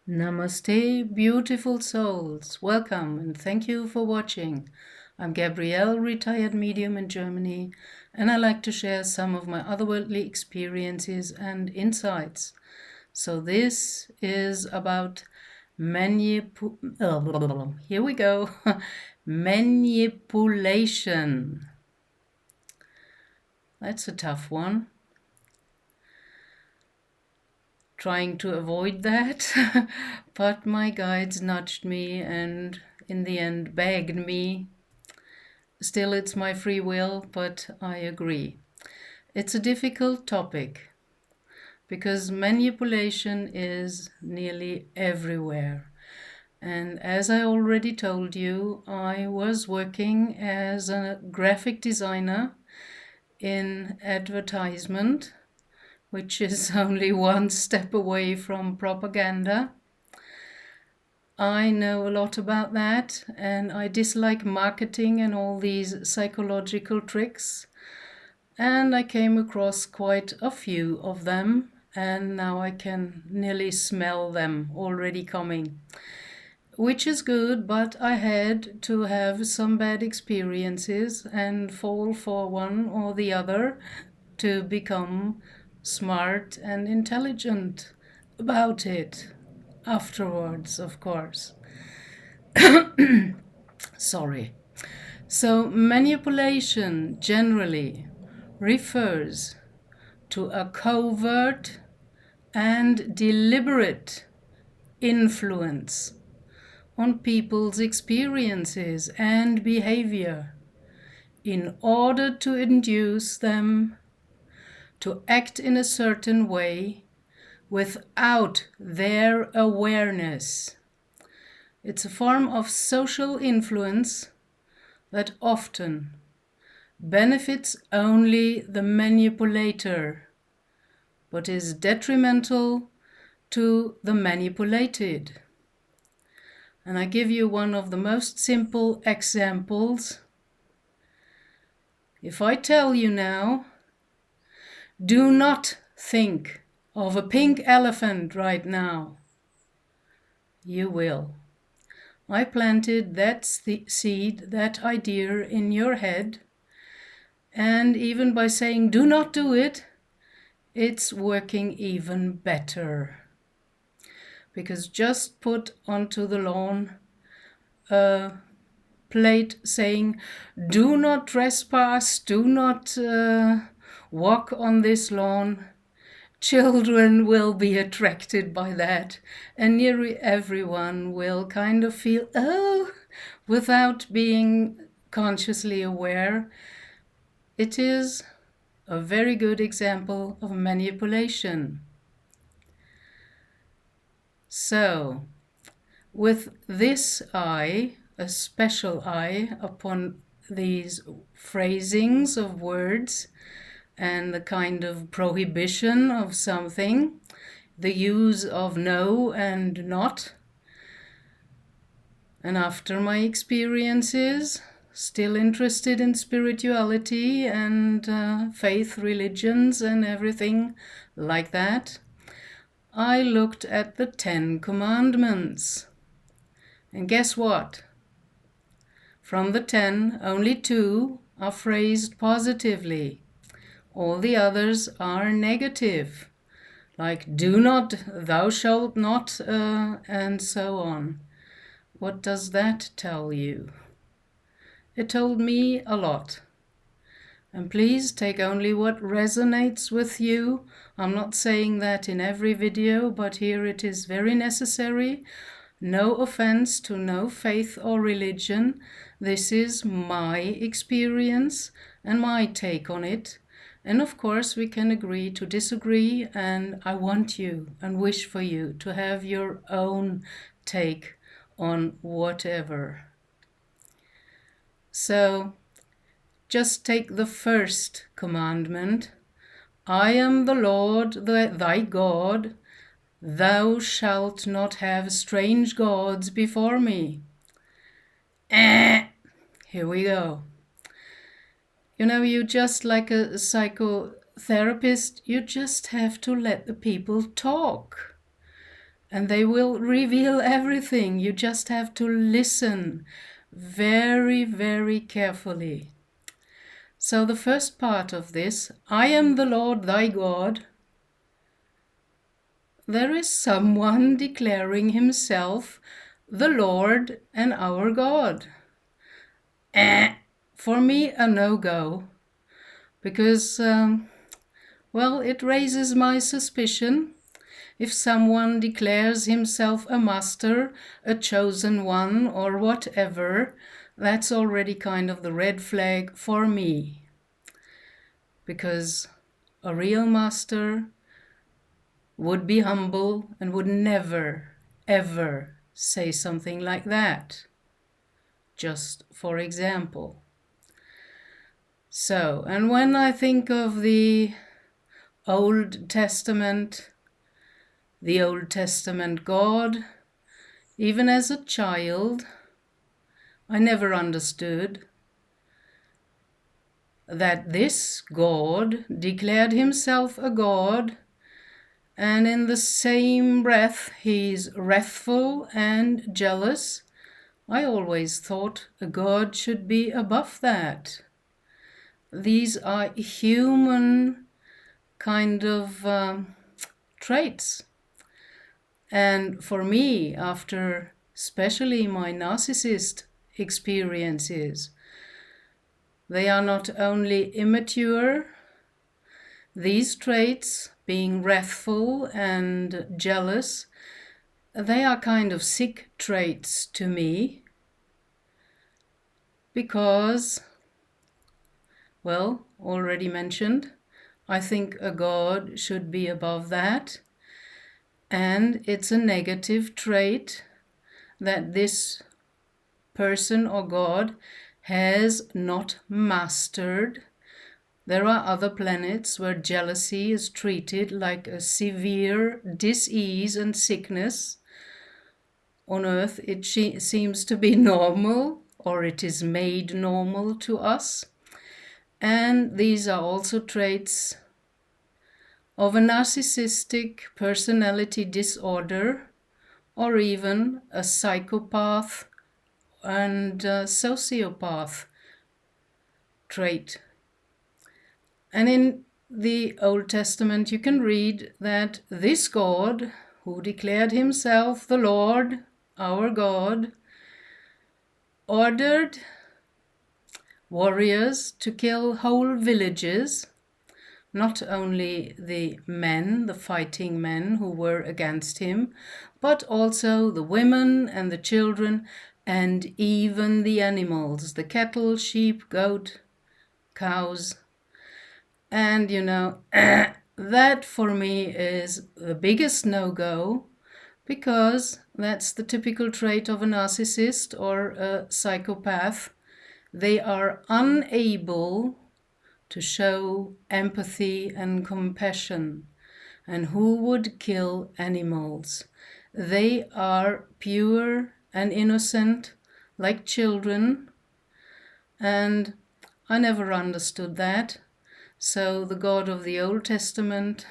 Namaste, beautiful souls. Welcome and thank you for watching. I'm Gabrielle, retired medium in Germany, and I like to share some of my otherworldly experiences and insights. So this is about here we go. Manipulation. That's a tough one. Trying to avoid that, but my guides nudged me and in the end begged me. Still, it's my free will, but I agree. It's a difficult topic because manipulation is nearly everywhere. And as I already told you, I was working as a graphic designer in advertisement, which is only one step away from propaganda. I know a lot about that, and I dislike marketing and all these psychological tricks. And I came across quite a few of them, and now I can nearly smell them already coming. Which is good, but I had to have some bad experiences and fall for one or the other to become smart and intelligent about it. Afterwards, of course. Sorry. So, manipulation generally refers to a covert and deliberate influence on people's experiences and behavior in order to induce them to act in a certain way without their awareness. It's a form of social influence that often benefits only the manipulator, but is detrimental to the manipulated. And I give you one of the most simple examples. If I tell you now, do not think of a pink elephant right now, you will. I planted that seed, that idea in your head, and even by saying do not do it, it's working even better. Because just put onto the lawn a plate saying do not trespass, do not walk on this lawn. Children will be attracted by that, and nearly everyone will kind of feel, oh, without being consciously aware. It is a very good example of manipulation. So, with this eye, a special eye upon these phrasings of words and the kind of prohibition of something, the use of no and not. And after my experiences, still interested in spirituality and faith, religions and everything like that, I looked at the 10 Commandments. And guess what? From the 10, only 2 are phrased positively. All the others are negative, like do not, thou shalt not, and so on. What does that tell you? It told me a lot. And please take only what resonates with you. I'm not saying that in every video, but here it is very necessary. No offense to no faith or religion. This is my experience and my take on it. And of course, we can agree to disagree, and I want you and wish for you to have your own take on whatever. So, just take the first commandment. I am the Lord thy God. Thou shalt not have strange gods before me. Here we go. You know, you just like a psychotherapist, you just have to let the people talk. and they will reveal everything. You just have to listen very, very carefully. So the first part of this, I am the Lord thy God. There is someone declaring himself the Lord and our God. For me, a no-go, because, well, it raises my suspicion. If someone declares himself a master, a chosen one, or whatever, that's already kind of the red flag for me. Because a real master would be humble and would never, ever say something like that. Just for example. So, and when I think of the Old Testament God, even as a child, I never understood that this God declared himself a God, and in the same breath he's wrathful and jealous. I always thought a God should be above that. These are human kind of traits. And for me, after especially my narcissist experiences, they are not only immature, these traits, being wrathful and jealous, they are kind of sick traits to me, because, well, already mentioned, I think a God should be above that. And it's a negative trait that this person or God has not mastered. There are other planets where jealousy is treated like a severe disease and sickness. On Earth, it seems to be normal, or it is made normal to us. And these are also traits of a narcissistic personality disorder, or even a psychopath and sociopath trait. And in the Old Testament, you can read that this God, who declared himself the Lord, our God, ordered warriors to kill whole villages, not only the men, the fighting men who were against him, but also the women and the children, and even the animals, the cattle, sheep, goat, cows. And you know, that for me is the biggest no-go, because that's the typical trait of a narcissist or a psychopath. They are unable to show empathy and compassion. And who would kill animals? They are pure and innocent, like children. And I never understood that. So the God of the Old Testament,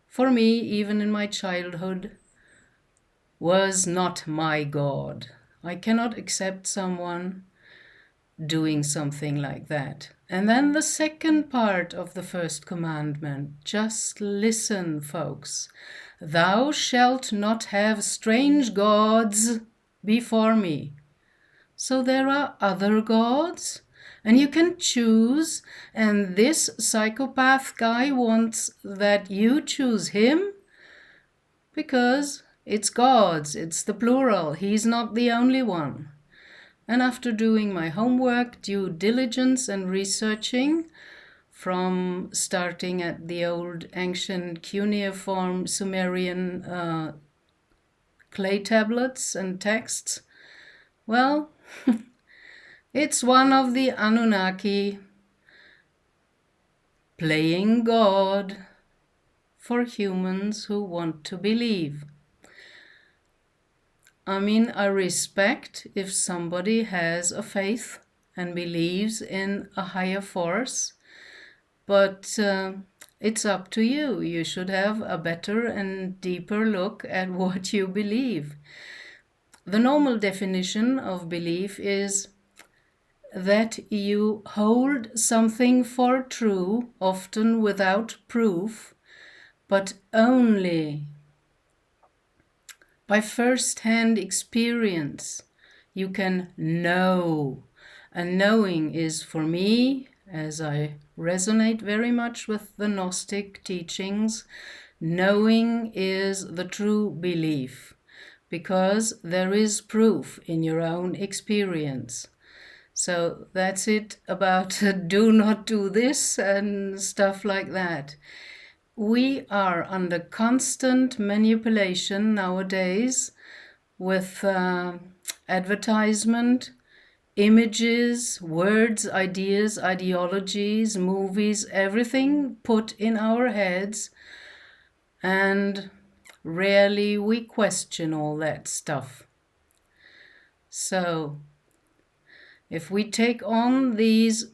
for me, even in my childhood, was not my God. I cannot accept someone doing something like that. And then the second part of the first commandment, just listen, folks. Thou shalt not have strange gods before me. So there are other gods, and you can choose, and this psychopath guy wants that you choose him, because it's gods, it's the plural, he's not the only one. And after doing my homework, due diligence and researching, from starting at the old ancient cuneiform Sumerian clay tablets and texts, well, it's one of the Anunnaki playing God for humans who want to believe. I mean, I respect if somebody has a faith and believes in a higher force, but It's up to you. You should have a better and deeper look at what you believe. The normal definition of belief is that you hold something for true, often without proof, but only by first-hand experience. You can know. And knowing is, for me, as I resonate very much with the Gnostic teachings, knowing is the true belief, because there is proof in your own experience. So that's it about do not do this and stuff like that. We are under constant manipulation nowadays with advertisement, images, words, ideas, ideologies, movies, everything put in our heads, and rarely we question all that stuff. So if we take on these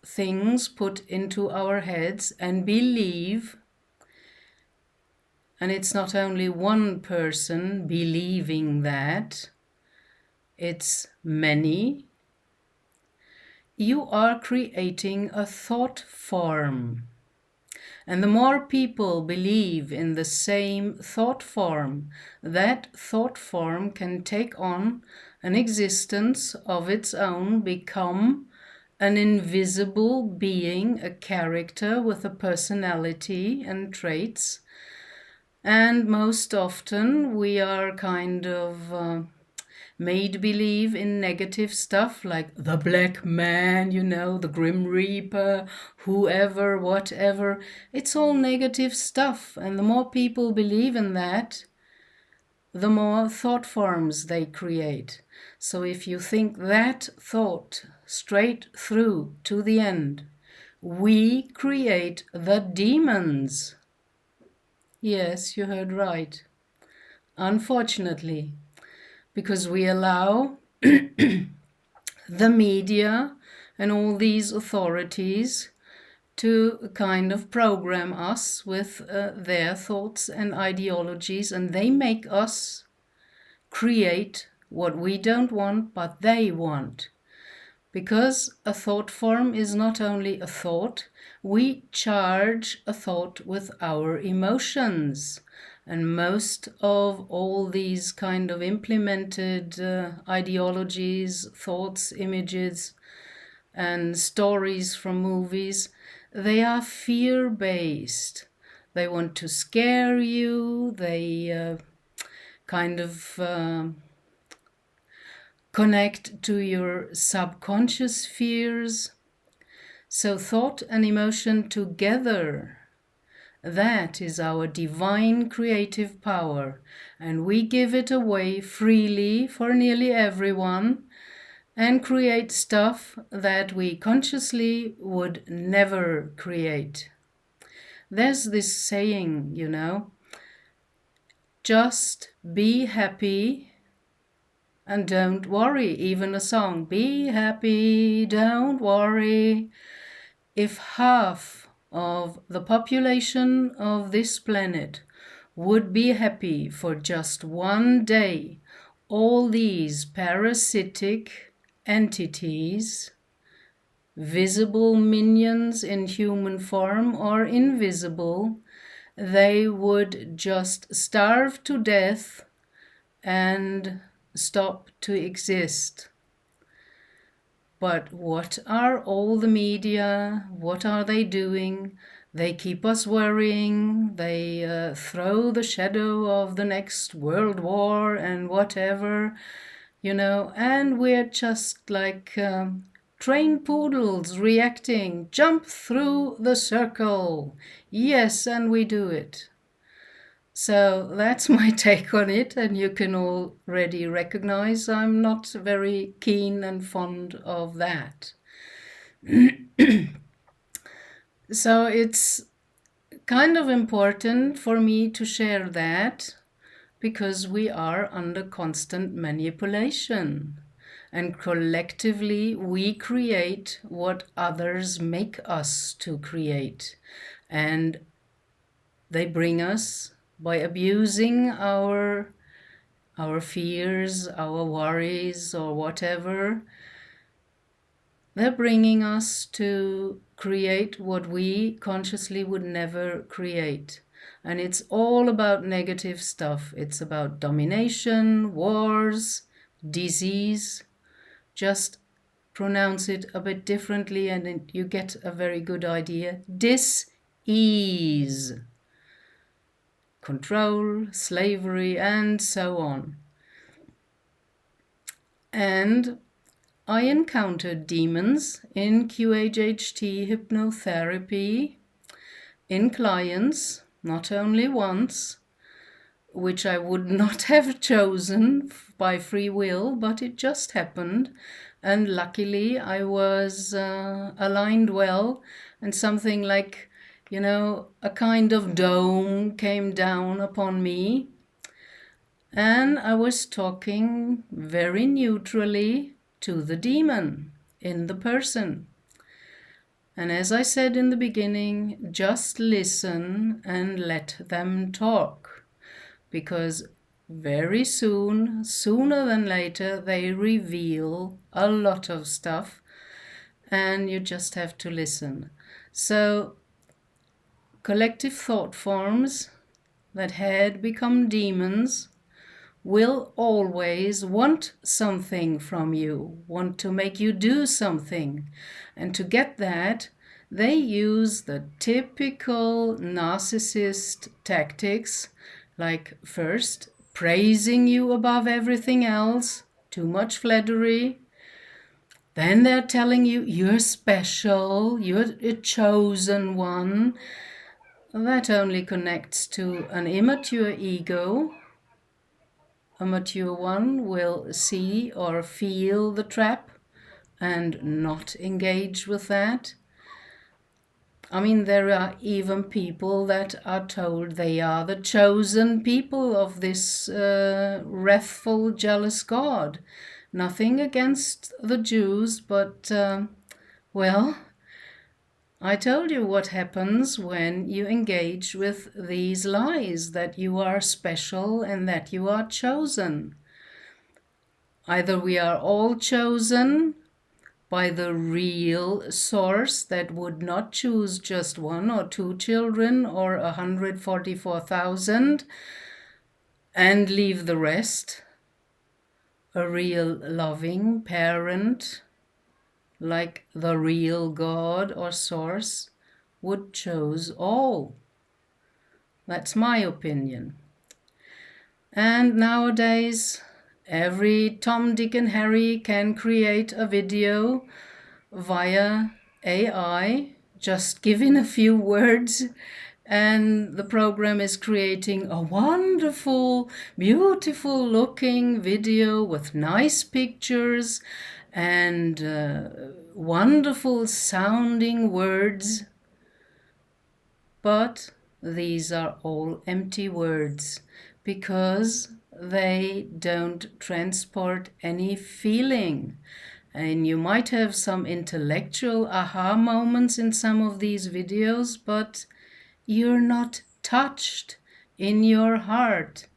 things put into our heads and believe, and it's not only one person believing that, it's many, you are creating a thought form. And the more people believe in the same thought form, that thought form can take on an existence of its own, become an invisible being, a character with a personality and traits. And most often we are kind of made believe in negative stuff like the Black Man, the Grim Reaper, whoever, whatever. It's all negative stuff. And the more people believe in that, the more thought forms they create. So if you think that thought straight through to the end, we create the demons. Yes, you heard right. Unfortunately, because we allow the media and all these authorities to kind of program us with their thoughts and ideologies, and they make us create what we don't want, but they want. Because a thought form is not only a thought, we charge a thought with our emotions. And most of all these kind of implemented ideologies, thoughts, images, and stories from movies, they are fear-based. They want to scare you, they kind of connect to your subconscious fears. So thought and emotion together, that is our divine creative power, and we give it away freely for nearly everyone and create stuff that we consciously would never create. There's this saying, just be happy and don't worry. Even a song, be happy, don't worry. If half of the population of this planet would be happy for just one day, all these parasitic entities, visible minions in human form or invisible, they would just starve to death and stop to exist. But what are all the media? What are they doing? They keep us worrying. They throw the shadow of the next world war and whatever, and we're just like trained poodles reacting, jump through the circle. Yes, and we do it. So that's my take on it, and you can already recognize I'm not very keen and fond of that. So it's kind of important for me to share that because we are under constant manipulation, and collectively we create what others make us to create. And they bring us by abusing our fears, our worries, or whatever. They're bringing us to create what we consciously would never create. And it's all about negative stuff. It's about domination, wars, disease. Just pronounce it a bit differently and you get a very good idea. Dis-ease, control, slavery, and so on. And I encountered demons in QHHT hypnotherapy in clients, not only once, which I would not have chosen by free will, but it just happened. And luckily I was aligned well, and something like, a kind of dome came down upon me. And I was talking very neutrally to the demon in the person. And as I said in the beginning, just listen and let them talk. Because very soon, sooner than later, they reveal a lot of stuff and you just have to listen. So, collective thought forms that had become demons will always want something from you, want to make you do something. And to get that, they use the typical narcissist tactics, like first praising you above everything else, too much flattery. Then they're telling you you're special, you're a chosen one. That only connects to an immature ego. A mature one will see or feel the trap and not engage with that. I mean, there are even people that are told they are the chosen people of this wrathful, jealous God. Nothing against the Jews, but, well, I told you what happens when you engage with these lies, that you are special and that you are chosen. Either we are all chosen by the real source that would not choose just one or two children or 144,000 and leave the rest. A real loving parent, like the real God or source, would choose all. That's my opinion. And nowadays, every Tom, Dick, and Harry can create a video via AI, just give in a few words, and the program is creating a wonderful, beautiful looking video with nice pictures and wonderful sounding words. But these are all empty words because they don't transport any feeling. And you might have some intellectual aha moments in some of these videos, but you're not touched in your heart.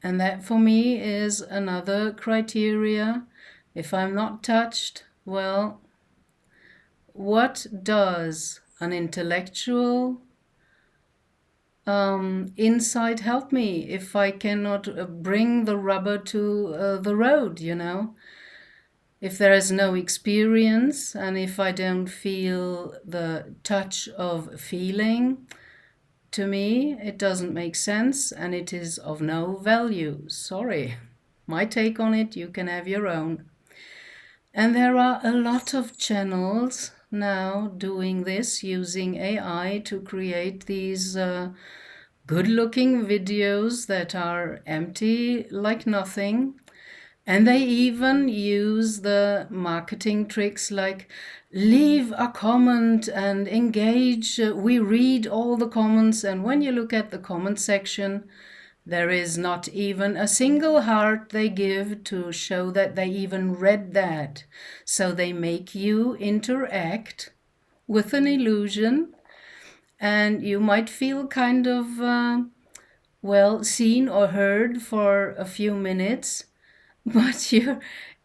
And that for me is another criteria. If I'm not touched, well, what does an intellectual insight help me if I cannot bring the rubber to the road, If there is no experience and if I don't feel the touch of feeling, to me it doesn't make sense and it is of no value. Sorry. My take on it, you can have your own. And there are a lot of channels now doing this, using AI to create these good-looking videos that are empty like nothing. And they even use the marketing tricks like leave a comment and engage. We read all the comments, and when you look at the comment section, there is not even a single heart they give to show that they even read that. So they make you interact with an illusion, and you might feel kind of, well, seen or heard for a few minutes, but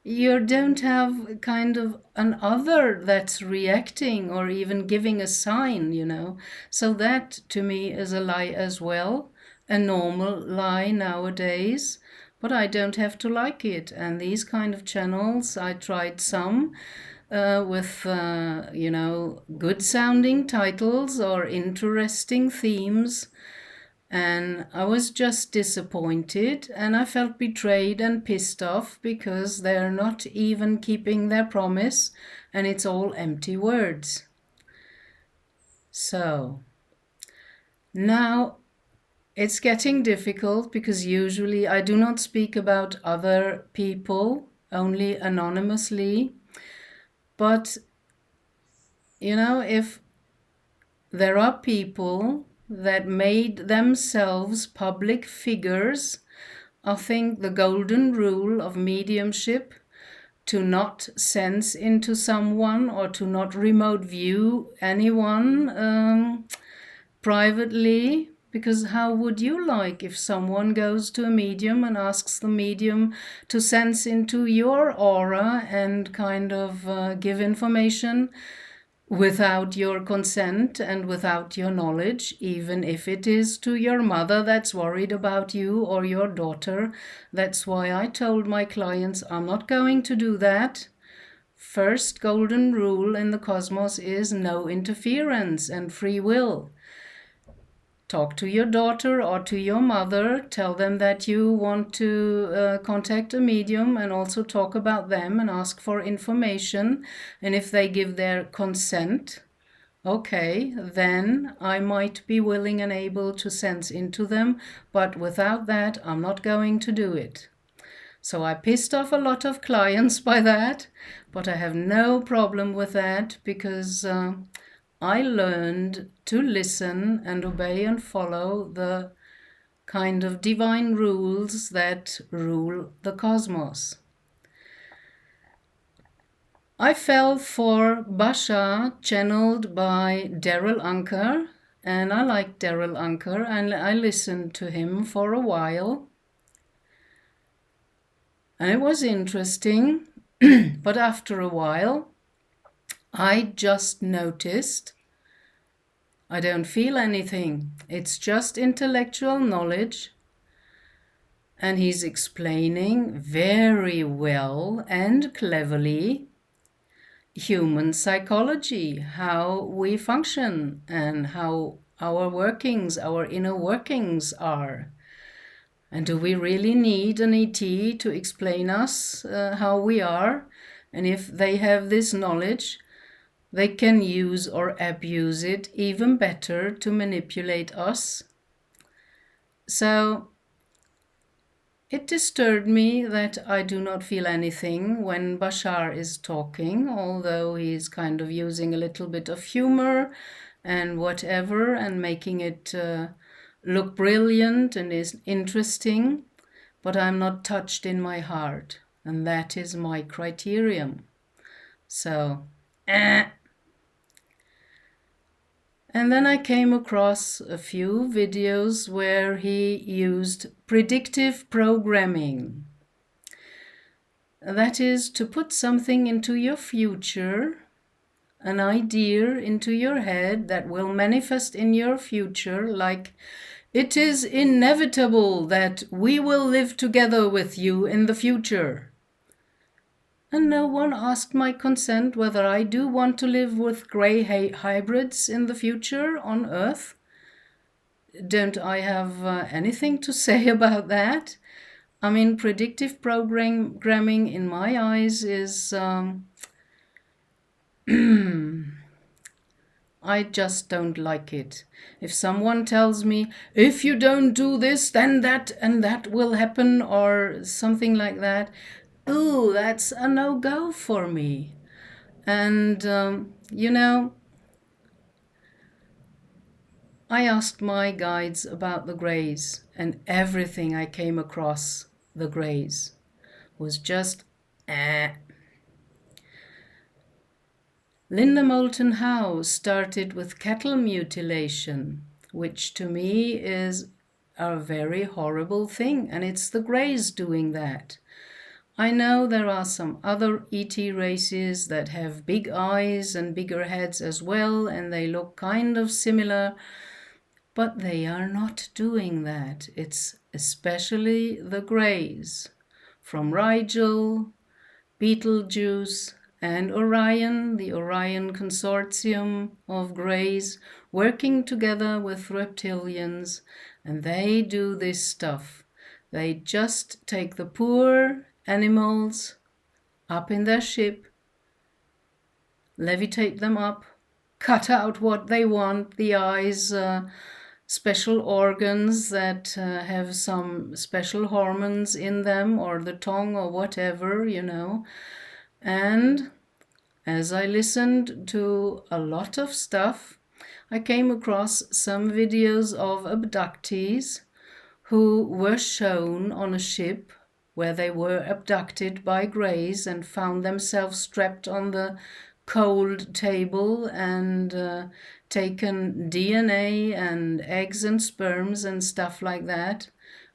you don't have kind of an other that's reacting or even giving a sign. So that to me is a lie as well, a normal lie nowadays. But I don't have to like it. And these kind of channels, I tried some with, good sounding titles or interesting themes. And I was just disappointed, and I felt betrayed and pissed off because they're not even keeping their promise and it's all empty words. So now it's getting difficult because usually I do not speak about other people, only anonymously. But, if there are people that made themselves public figures, I think the golden rule of mediumship, to not sense into someone or to not remote view anyone privately, because how would you like if someone goes to a medium and asks the medium to sense into your aura and kind of give information without your consent and without your knowledge, even if it is to your mother that's worried about you or your daughter? That's why I told my clients I'm not going to do that. First golden rule in the cosmos is no interference and free will. Talk to your daughter or to your mother, tell them that you want to contact a medium and also talk about them and ask for information. And if they give their consent, okay, then I might be willing and able to sense into them, but without that, I'm not going to do it. So I pissed off a lot of clients by that, but I have no problem with that because I learned to listen and obey and follow the kind of divine rules that rule the cosmos. I fell for Basha, channeled by Daryl Anker, and I like Daryl Anker, and I listened to him for a while. And it was interesting, but after a while, I just noticed I don't feel anything. It's just intellectual knowledge. And he's explaining very well and cleverly human psychology, how we function and how our workings, our inner workings are. And do we really need an ET to explain us how we are? And if they have this knowledge, they can use or abuse it even better to manipulate us. So it disturbed me that I do not feel anything when Bashar is talking, although he's kind of using a little bit of humor and whatever and making it look brilliant and is interesting, but I'm not touched in my heart, and that is my criterion. So, And then I came across a few videos where he used predictive programming. That is to put something into your future, an idea into your head that will manifest in your future, like it is inevitable that we will live together with you in the future. And no one asked my consent whether I do want to live with grey hybrids in the future on Earth. Don't I have anything to say about that? I mean, predictive programming in my eyes is I just don't like it. If someone tells me, if you don't do this, then that and that will happen, or something like that, ooh, that's a no-go for me. And, I asked my guides about the Greys, and everything I came across the Greys was just Linda Moulton Howe started with cattle mutilation, which to me is a very horrible thing, and it's the Greys doing that. I know there are some other ET races that have big eyes and bigger heads as well, and they look kind of similar, but they are not doing that. It's especially the Greys. From Rigel, Betelgeuse, and Orion, the Orion Consortium of Greys, working together with reptilians, and they do this stuff. They just take the poor animals up in their ship, levitate them up, cut out what they want, the eyes, special organs that have some special hormones in them, or the tongue, or whatever, And as I listened to a lot of stuff, I came across some videos of abductees who were shown on a ship where they were abducted by Greys and found themselves strapped on the cold table and taken DNA and eggs and sperms and stuff like that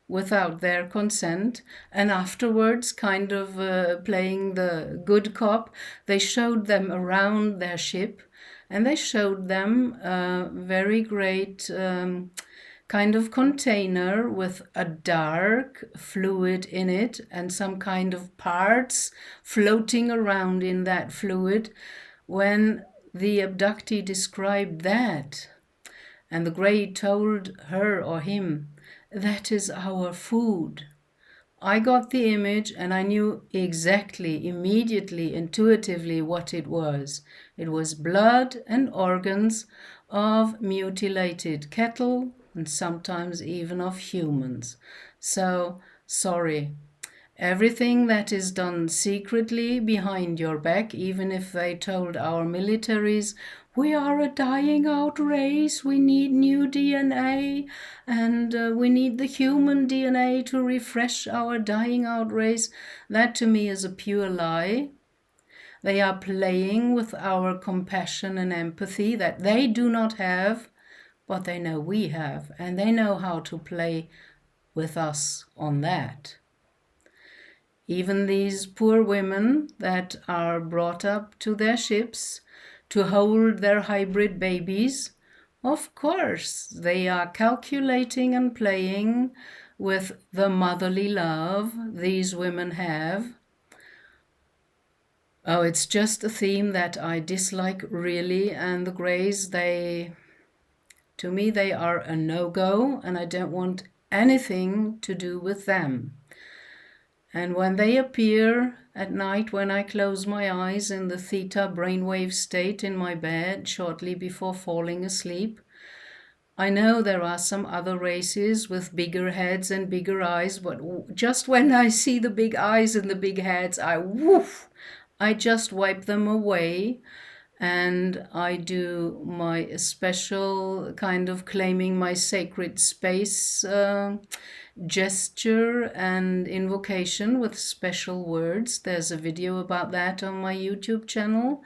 without their consent, and afterwards, kind of playing the good cop, they showed them around their ship, and they showed them a very great kind of container with a dark fluid in it and some kind of parts floating around in that fluid. When the abductee described that, and the Grey told her or him, "That is our food," I got the image and I knew exactly, immediately, intuitively what it was. It was blood and organs of mutilated cattle and sometimes even of humans. So, sorry. Everything that is done secretly behind your back, even if they told our militaries, "We are a dying out race, we need new DNA, and we need the human DNA to refresh our dying out race," that to me is a pure lie. They are playing with our compassion and empathy that they do not have, but they know we have, and they know how to play with us on that. Even these poor women that are brought up to their ships to hold their hybrid babies, of course, they are calculating and playing with the motherly love these women have. Oh, it's just a theme that I dislike really, and the Greys, to me, they are a no-go, and I don't want anything to do with them. And when they appear at night, when I close my eyes in the theta brainwave state in my bed shortly before falling asleep, I know there are some other races with bigger heads and bigger eyes, but just when I see the big eyes and the big heads, I just wipe them away, and I do my special kind of claiming my sacred space gesture and invocation with special words. There's a video about that on my YouTube channel.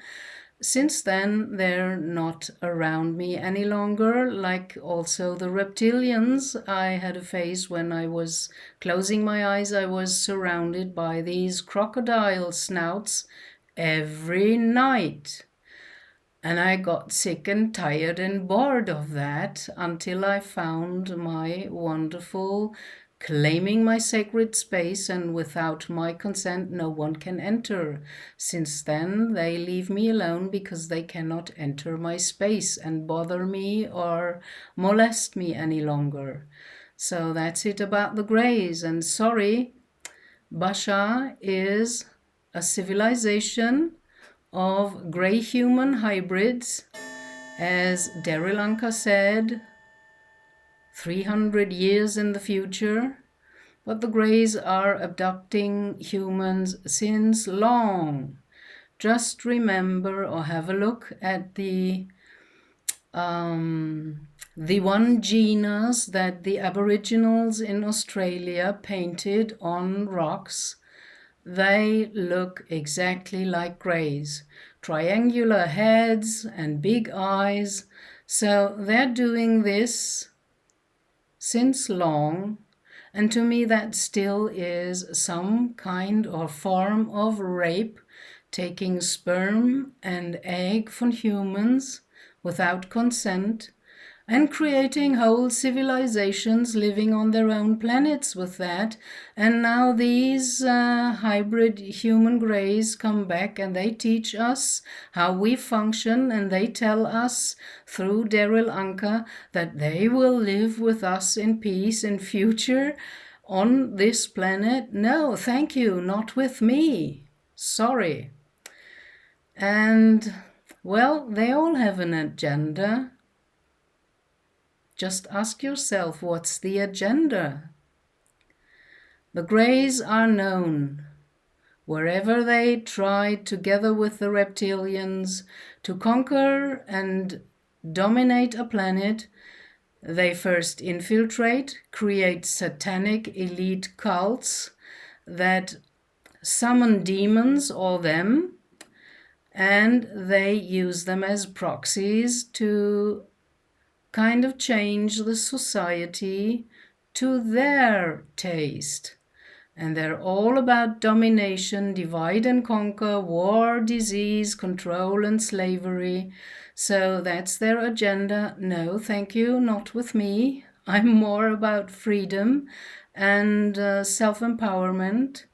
Since then, they're not around me any longer, like also the reptilians. I had a phase when I was closing my eyes, I was surrounded by these crocodile snouts every night. And I got sick and tired and bored of that until I found my wonderful claiming my sacred space, and without my consent no one can enter. Since then they leave me alone because they cannot enter my space and bother me or molest me any longer. So that's it about the Greys, and sorry, Basha is a civilization of grey human hybrids, as Daryl Anka said, 300 years in the future. But the Greys are abducting humans since long. Just remember or have a look at the one genus that the Aboriginals in Australia painted on rocks. They look exactly like Greys. triangular heads and big eyes. So they're doing this since long, and to me that still is some kind or form of rape, taking sperm and egg from humans without consent and creating whole civilizations living on their own planets with that. And now these hybrid human greys come back and they teach us how we function, and they tell us through Daryl Anka that they will live with us in peace in future on this planet. No, thank you, not with me. Sorry. And, well, they all have an agenda. Just ask yourself, what's the agenda? The Greys are known. Wherever they tried, together with the reptilians, to conquer and dominate a planet, they first infiltrate, create satanic elite cults that summon demons or them, and they use them as proxies to kind of change the society to their taste. And they're all about domination, divide and conquer, war, disease, control, and slavery. So that's their agenda. No, thank you, not with me. I'm more about freedom and self-empowerment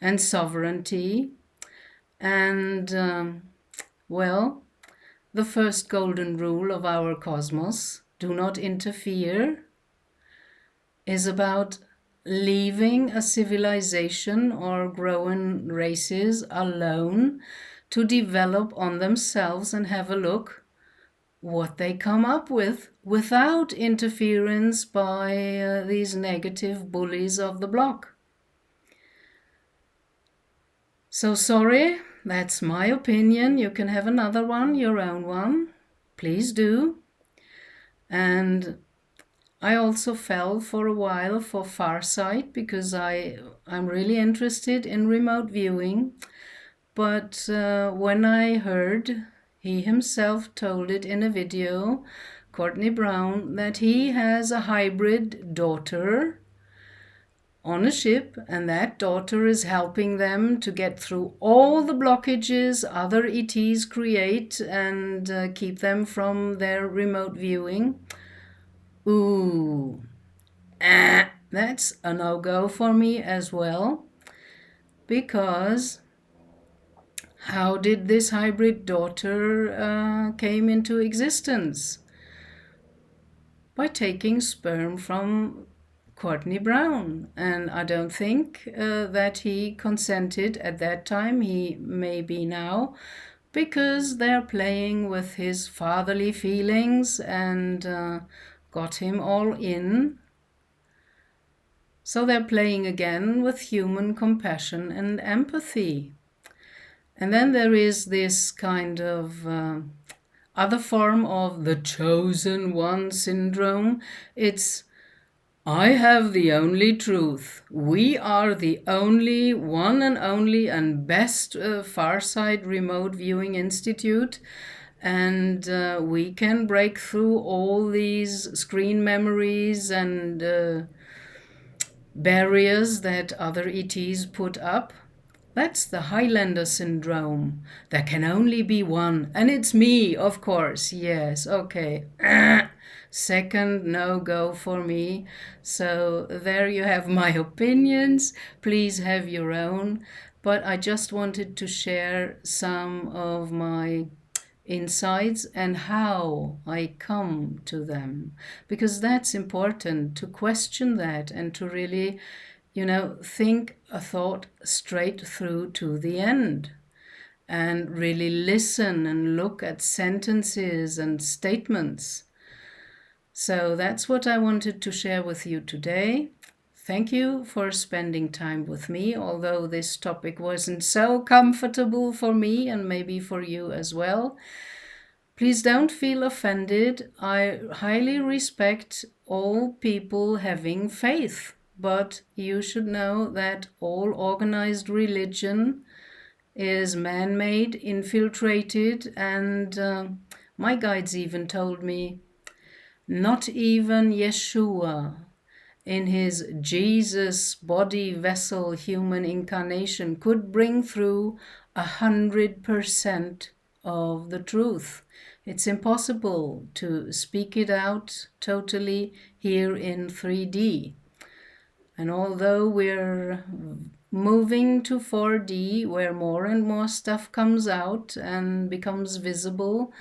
and sovereignty. And, well, the first golden rule of our cosmos, do not interfere, is about leaving a civilization or growing races alone to develop on themselves and have a look what they come up with without interference by these negative bullies of the block. So sorry, that's my opinion. You can have another one, your own one. Please do. And I also fell for a while for Farsight because I'm really interested in remote viewing. But when I heard, he himself told it in a video, Courtney Brown, that he has a hybrid daughter on a ship, and that daughter is helping them to get through all the blockages other ETs create and keep them from their remote viewing. Ooh, that's a no-go for me as well, because how did this hybrid daughter came into existence? By taking sperm from Courtney Brown, and I don't think that he consented at that time. He may be now, because they're playing with his fatherly feelings and got him all in. So they're playing again with human compassion and empathy. And then there is this kind of other form of the chosen one syndrome. It's, I have the only truth. We are the only, one and only and best Farsight Remote Viewing Institute. And we can break through all these screen memories and barriers that other ETs put up. That's the Highlander syndrome. There can only be one, and it's me, of course. Yes, okay. Second no-go for me. So there you have my opinions. Please have your own. But I just wanted to share some of my insights and how I come to them, because that's important, to question that and to really, think a thought straight through to the end and really listen and look at sentences and statements. So that's what I wanted to share with you today. Thank you for spending time with me, although this topic wasn't so comfortable for me and maybe for you as well. Please don't feel offended. I highly respect all people having faith, but you should know that all organized religion is man-made, infiltrated, and my guides even told me not even Yeshua in his Jesus body vessel human incarnation could bring through 100% of the truth. It's impossible to speak it out totally here in 3D. And although we're moving to 4D, where more and more stuff comes out and becomes visible,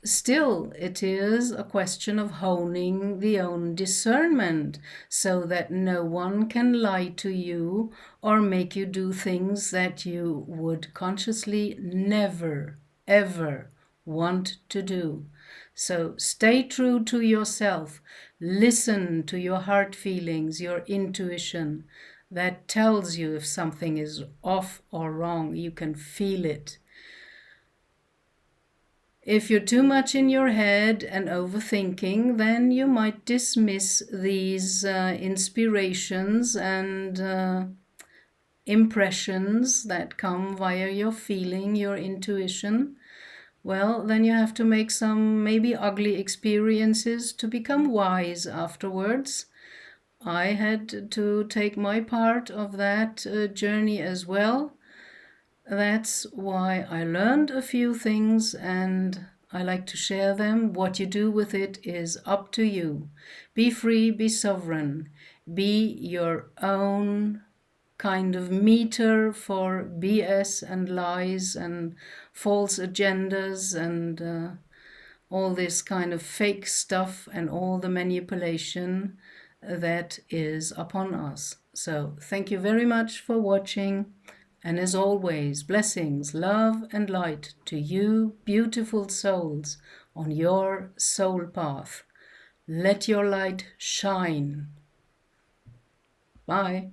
still it is a question of honing the own discernment so that no one can lie to you or make you do things that you would consciously never, ever want to do. So stay true to yourself. Listen to your heart feelings, your intuition. That tells you if something is off or wrong. You can feel it. If you're too much in your head and overthinking, then you might dismiss these inspirations and impressions that come via your feeling, your intuition. Well, then you have to make some maybe ugly experiences to become wise afterwards. I had to take my part of that journey as well. That's why I learned a few things and I like to share them. What you do with it is up to you. Be free, be sovereign, be your own kind of meter for BS and lies and false agendas and all this kind of fake stuff and all the manipulation that is upon us. So thank you very much for watching. And as always, blessings, love and light to you, beautiful souls, on your soul path. Let your light shine. Bye.